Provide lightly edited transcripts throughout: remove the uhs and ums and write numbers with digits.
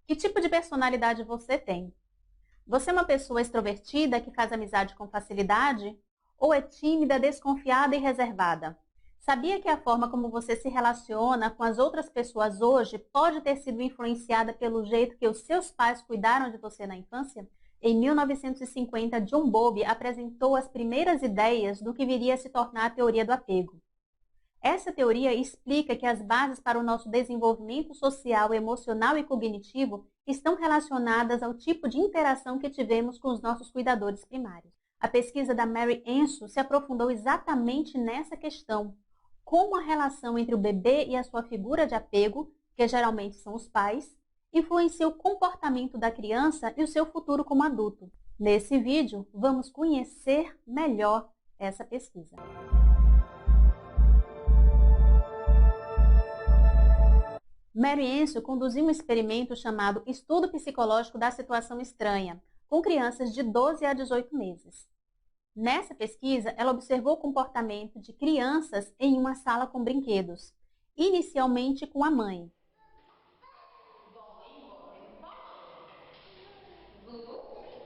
Que tipo de personalidade você tem? Você é uma pessoa extrovertida que faz amizade com facilidade? Ou é tímida, desconfiada e reservada? Sabia que a forma como você se relaciona com as outras pessoas hoje pode ter sido influenciada pelo jeito que os seus pais cuidaram de você na infância? Em 1950, John Bowlby apresentou as primeiras ideias do que viria a se tornar a teoria do apego. Essa teoria explica que as bases para o nosso desenvolvimento social, emocional e cognitivo estão relacionadas ao tipo de interação que tivemos com os nossos cuidadores primários. A pesquisa da Mary Ensor se aprofundou exatamente nessa questão: como a relação entre o bebê e a sua figura de apego, que geralmente são os pais, influencia o comportamento da criança e o seu futuro como adulto. Nesse vídeo, vamos conhecer melhor essa pesquisa. Mary Ensor conduziu um experimento chamado Estudo Psicológico da Situação Estranha, com crianças de 12 a 18 meses. Nessa pesquisa, ela observou o comportamento de crianças em uma sala com brinquedos, inicialmente com a mãe.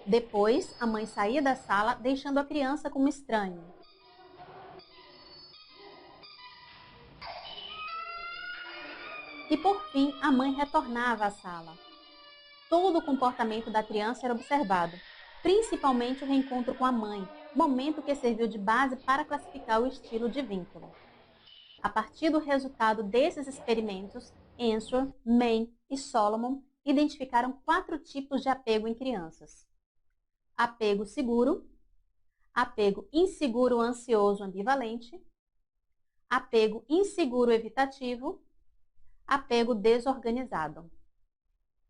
Depois, a mãe saía da sala, deixando a criança como estranho. E, por fim, a mãe retornava à sala. Todo o comportamento da criança era observado, principalmente o reencontro com a mãe, momento que serviu de base para classificar o estilo de vínculo. A partir do resultado desses experimentos, Ensor, Mann e Solomon identificaram 4 tipos de apego em crianças: apego seguro, apego inseguro ansioso ambivalente, apego inseguro evitativo, apego desorganizado.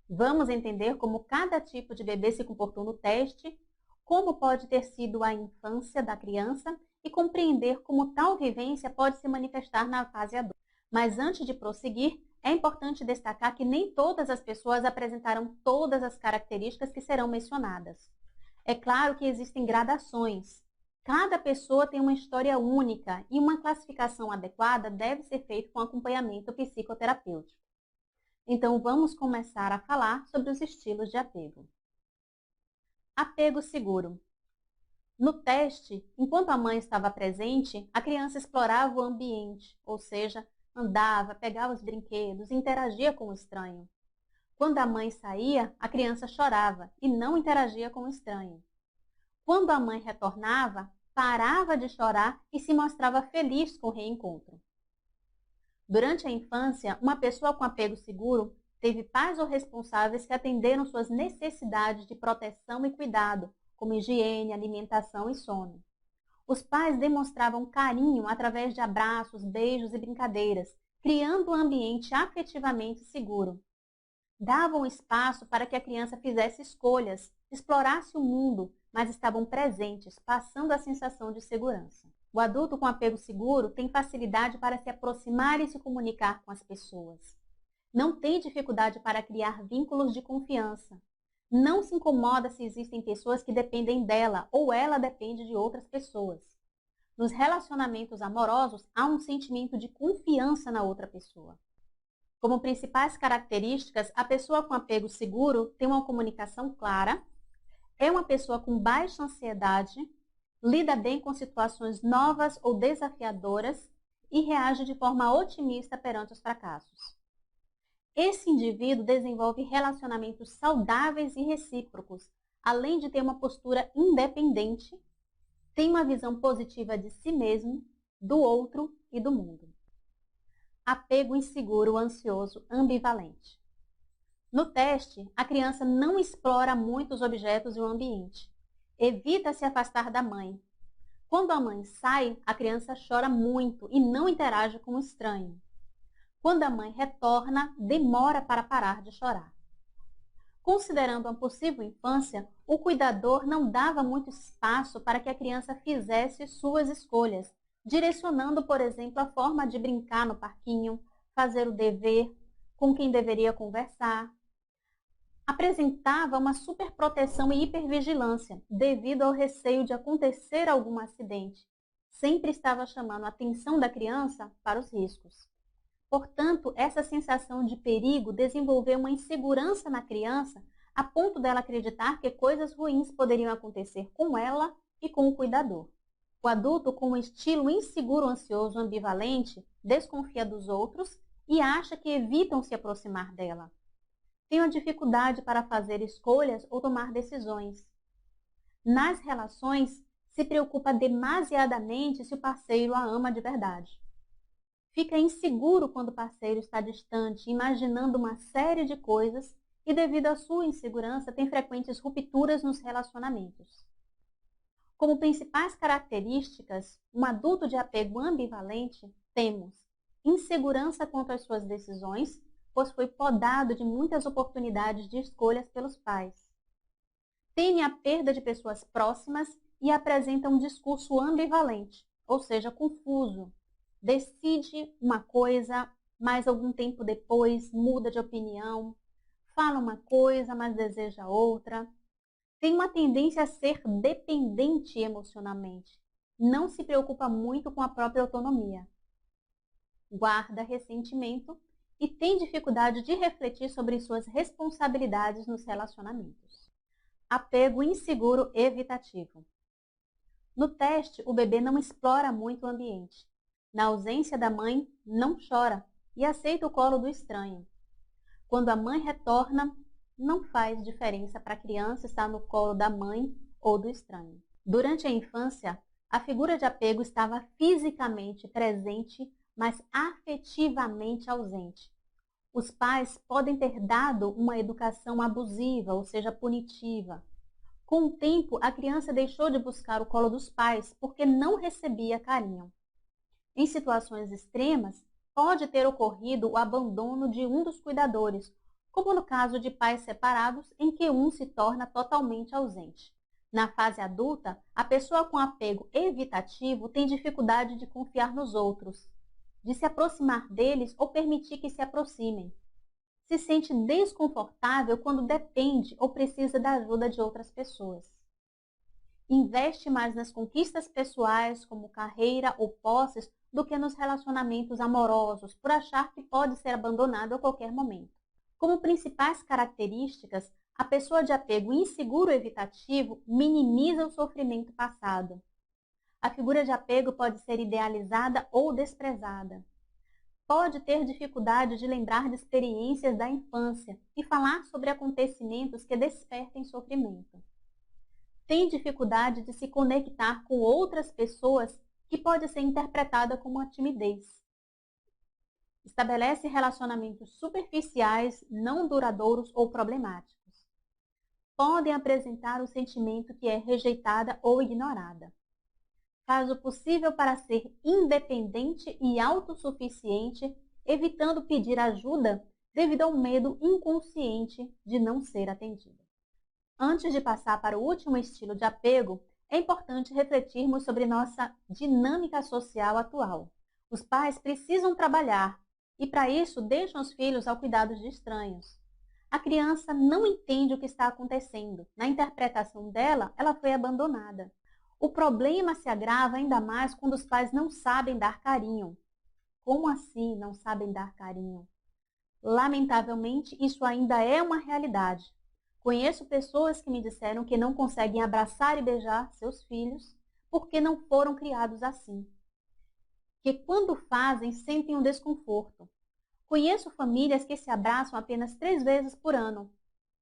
Vamos entender como cada tipo de bebê se comportou no teste, como pode ter sido a infância da criança e compreender como tal vivência pode se manifestar na fase adulta. Mas antes de prosseguir, é importante destacar que nem todas as pessoas apresentaram todas as características que serão mencionadas. É claro que existem gradações. Cada pessoa tem uma história única e uma classificação adequada deve ser feita com acompanhamento psicoterapêutico. Então, vamos começar a falar sobre os estilos de apego. Apego seguro. No teste, enquanto a mãe estava presente, a criança explorava o ambiente, ou seja, andava, pegava os brinquedos, interagia com o estranho. Quando a mãe saía, a criança chorava e não interagia com o estranho. Quando a mãe retornava, parava de chorar e se mostrava feliz com o reencontro. Durante a infância, uma pessoa com apego seguro teve pais ou responsáveis que atenderam suas necessidades de proteção e cuidado, como higiene, alimentação e sono. Os pais demonstravam carinho através de abraços, beijos e brincadeiras, criando um ambiente afetivamente seguro. Davam espaço para que a criança fizesse escolhas, explorasse o mundo, mas estavam presentes, passando a sensação de segurança. O adulto com apego seguro tem facilidade para se aproximar e se comunicar com as pessoas. Não tem dificuldade para criar vínculos de confiança. Não se incomoda se existem pessoas que dependem dela ou ela depende de outras pessoas. Nos relacionamentos amorosos, há um sentimento de confiança na outra pessoa. Como principais características, a pessoa com apego seguro tem uma comunicação clara, é uma pessoa com baixa ansiedade, lida bem com situações novas ou desafiadoras e reage de forma otimista perante os fracassos. Esse indivíduo desenvolve relacionamentos saudáveis e recíprocos, além de ter uma postura independente, tem uma visão positiva de si mesmo, do outro e do mundo. Apego inseguro, ansioso, ambivalente. No teste, a criança não explora muito os objetos e o ambiente. Evita se afastar da mãe. Quando a mãe sai, a criança chora muito e não interage com o estranho. Quando a mãe retorna, demora para parar de chorar. Considerando uma possível infância, o cuidador não dava muito espaço para que a criança fizesse suas escolhas, direcionando, por exemplo, a forma de brincar no parquinho, fazer o dever, com quem deveria conversar. Apresentava uma superproteção e hipervigilância, devido ao receio de acontecer algum acidente. Sempre estava chamando a atenção da criança para os riscos. Portanto, essa sensação de perigo desenvolveu uma insegurança na criança a ponto dela acreditar que coisas ruins poderiam acontecer com ela e com o cuidador. O adulto, com um estilo inseguro, ansioso, ambivalente, desconfia dos outros e acha que evitam se aproximar dela. Tem uma dificuldade para fazer escolhas ou tomar decisões. Nas relações, se preocupa demasiadamente se o parceiro a ama de verdade. Fica inseguro quando o parceiro está distante, imaginando uma série de coisas e, devido à sua insegurança, tem frequentes rupturas nos relacionamentos. Como principais características, um adulto de apego ambivalente, temos insegurança quanto às suas decisões, pois foi podado de muitas oportunidades de escolhas pelos pais. Teme a perda de pessoas próximas e apresenta um discurso ambivalente, ou seja, confuso. Decide uma coisa, mas algum tempo depois muda de opinião, fala uma coisa, mas deseja outra. Tem uma tendência a ser dependente emocionalmente. Não se preocupa muito com a própria autonomia. Guarda ressentimento e tem dificuldade de refletir sobre suas responsabilidades nos relacionamentos. Apego inseguro evitativo. No teste, o bebê não explora muito o ambiente. Na ausência da mãe, não chora e aceita o colo do estranho. Quando a mãe retorna, não faz diferença para a criança estar no colo da mãe ou do estranho. Durante a infância, a figura de apego estava fisicamente presente, mas afetivamente ausente. Os pais podem ter dado uma educação abusiva, ou seja, punitiva. Com o tempo, a criança deixou de buscar o colo dos pais porque não recebia carinho. Em situações extremas, pode ter ocorrido o abandono de um dos cuidadores, como no caso de pais separados em que um se torna totalmente ausente. Na fase adulta, a pessoa com apego evitativo tem dificuldade de confiar nos outros, de se aproximar deles ou permitir que se aproximem. Se sente desconfortável quando depende ou precisa da ajuda de outras pessoas. Investe mais nas conquistas pessoais, como carreira ou posses, do que nos relacionamentos amorosos, por achar que pode ser abandonado a qualquer momento. Como principais características, a pessoa de apego inseguro evitativo minimiza o sofrimento passado. A figura de apego pode ser idealizada ou desprezada. Pode ter dificuldade de lembrar de experiências da infância e falar sobre acontecimentos que despertem sofrimento. Tem dificuldade de se conectar com outras pessoas, que pode ser interpretada como uma timidez. Estabelece relacionamentos superficiais, não duradouros ou problemáticos. Podem apresentar o sentimento que é rejeitada ou ignorada. Faz o possível para ser independente e autossuficiente, evitando pedir ajuda devido ao medo inconsciente de não ser atendida. Antes de passar para o último estilo de apego, é importante refletirmos sobre nossa dinâmica social atual. Os pais precisam trabalhar e, para isso, deixam os filhos ao cuidado de estranhos. A criança não entende o que está acontecendo. Na interpretação dela, ela foi abandonada. O problema se agrava ainda mais quando os pais não sabem dar carinho. Como assim não sabem dar carinho? Lamentavelmente, isso ainda é uma realidade. Conheço pessoas que me disseram que não conseguem abraçar e beijar seus filhos porque não foram criados assim. Que quando fazem, sentem um desconforto. Conheço famílias que se abraçam apenas 3 vezes por ano.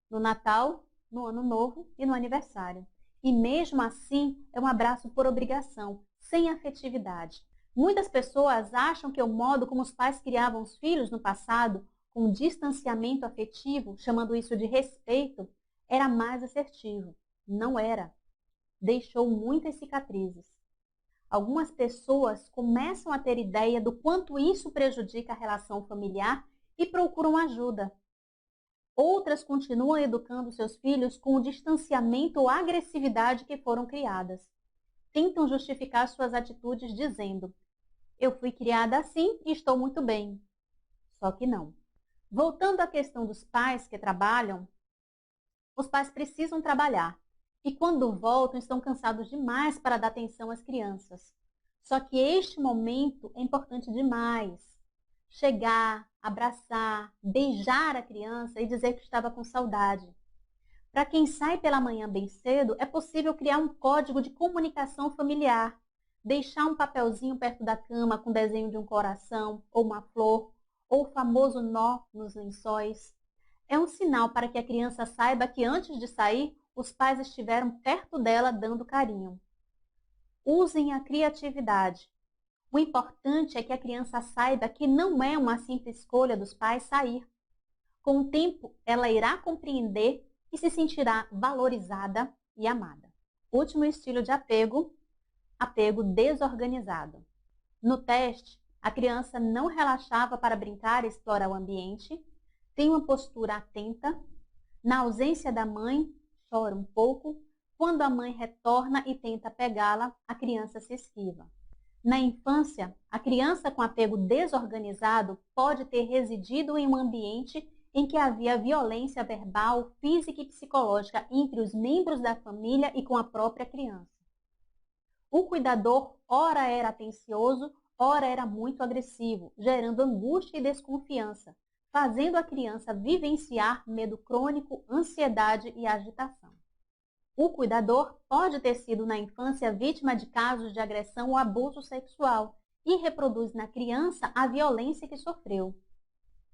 No Natal, no Ano Novo e no aniversário. E mesmo assim, é um abraço por obrigação, sem afetividade. Muitas pessoas acham que o modo como os pais criavam os filhos no passado, com distanciamento afetivo, chamando isso de respeito, era mais assertivo. Não era. Deixou muitas cicatrizes. Algumas pessoas começam a ter ideia do quanto isso prejudica a relação familiar e procuram ajuda. Outras continuam educando seus filhos com o distanciamento ou agressividade que foram criadas. Tentam justificar suas atitudes dizendo: eu fui criada assim e estou muito bem. Só que não. Voltando à questão dos pais que trabalham, os pais precisam trabalhar e quando voltam estão cansados demais para dar atenção às crianças. Só que este momento é importante demais. chegar, abraçar, beijar a criança e dizer que estava com saudade. Para quem sai pela manhã bem cedo, é possível criar um código de comunicação familiar, deixar um papelzinho perto da cama com desenho de um coração ou uma flor, ou o famoso nó nos lençóis. É um sinal para que a criança saiba que antes de sair, os pais estiveram perto dela dando carinho. Usem a criatividade. O importante é que a criança saiba que não é uma simples escolha dos pais sair. Com o tempo, ela irá compreender e se sentirá valorizada e amada. Último estilo de apego, apego desorganizado. No teste, a criança não relaxava para brincar e explorar o ambiente, tem uma postura atenta, na ausência da mãe, chora um pouco, quando a mãe retorna e tenta pegá-la, a criança se esquiva. Na infância, a criança com apego desorganizado pode ter residido em um ambiente em que havia violência verbal, física e psicológica entre os membros da família e com a própria criança. O cuidador ora era atencioso, ora era muito agressivo, gerando angústia e desconfiança, fazendo a criança vivenciar medo crônico, ansiedade e agitação. O cuidador pode ter sido na infância vítima de casos de agressão ou abuso sexual e reproduz na criança a violência que sofreu.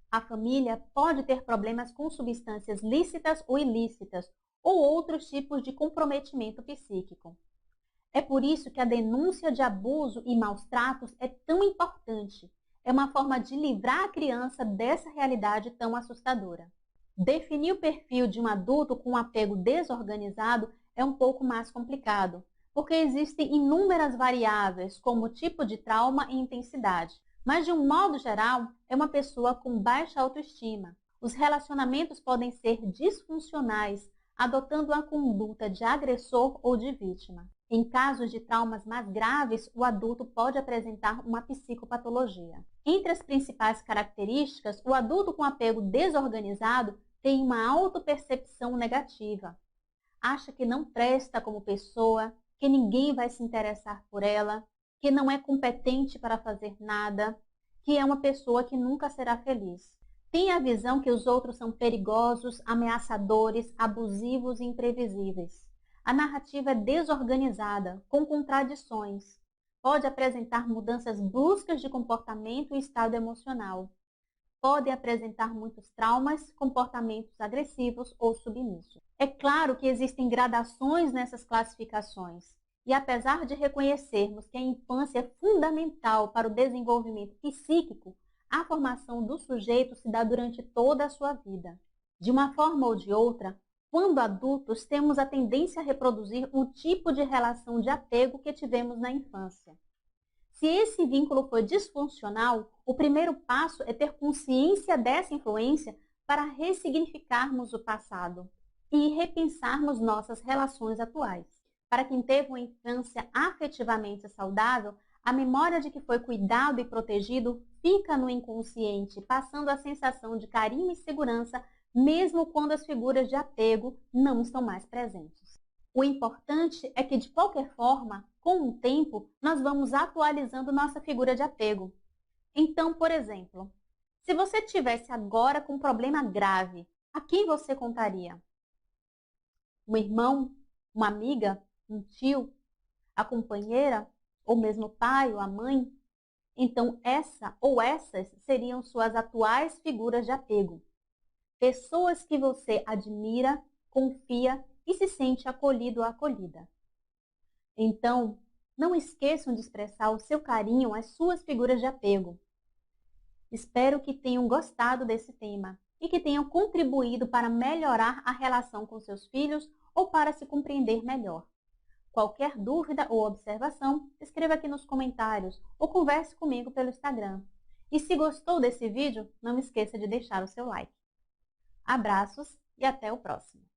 A família pode ter problemas com substâncias lícitas ou ilícitas ou outros tipos de comprometimento psíquico. É por isso que a denúncia de abuso e maus tratos é tão importante. É uma forma de livrar a criança dessa realidade tão assustadora. Definir o perfil de um adulto com apego desorganizado é um pouco mais complicado, porque existem inúmeras variáveis, como tipo de trauma e intensidade. Mas, de um modo geral, é uma pessoa com baixa autoestima. Os relacionamentos podem ser disfuncionais, adotando a conduta de agressor ou de vítima. Em casos de traumas mais graves, o adulto pode apresentar uma psicopatologia. Entre as principais características, o adulto com apego desorganizado tem uma autopercepção negativa. Acha que não presta como pessoa, que ninguém vai se interessar por ela, que não é competente para fazer nada, que é uma pessoa que nunca será feliz. Tem a visão que os outros são perigosos, ameaçadores, abusivos e imprevisíveis. A narrativa é desorganizada, com contradições. Pode apresentar mudanças bruscas de comportamento e estado emocional. Pode apresentar muitos traumas, comportamentos agressivos ou submissos. É claro que existem gradações nessas classificações. E apesar de reconhecermos que a infância é fundamental para o desenvolvimento psíquico, a formação do sujeito se dá durante toda a sua vida. De uma forma ou de outra, quando adultos, temos a tendência a reproduzir o tipo de relação de apego que tivemos na infância. Se esse vínculo for disfuncional, o primeiro passo é ter consciência dessa influência para ressignificarmos o passado e repensarmos nossas relações atuais. Para quem teve uma infância afetivamente saudável, a memória de que foi cuidado e protegido fica no inconsciente, passando a sensação de carinho e segurança mesmo quando as figuras de apego não estão mais presentes. O importante é que, de qualquer forma, com o tempo, nós vamos atualizando nossa figura de apego. Então, por exemplo, se você tivesse agora com um problema grave, a quem você contaria? Um irmão? Uma amiga? Um tio? A companheira? Ou mesmo o pai ou a mãe? Então, essa ou essas seriam suas atuais figuras de apego. Pessoas que você admira, confia e se sente acolhido ou acolhida. Então, não esqueçam de expressar o seu carinho às suas figuras de apego. Espero que tenham gostado desse tema e que tenham contribuído para melhorar a relação com seus filhos ou para se compreender melhor. Qualquer dúvida ou observação, escreva aqui nos comentários ou converse comigo pelo Instagram. E se gostou desse vídeo, não esqueça de deixar o seu like. Abraços e até o próximo!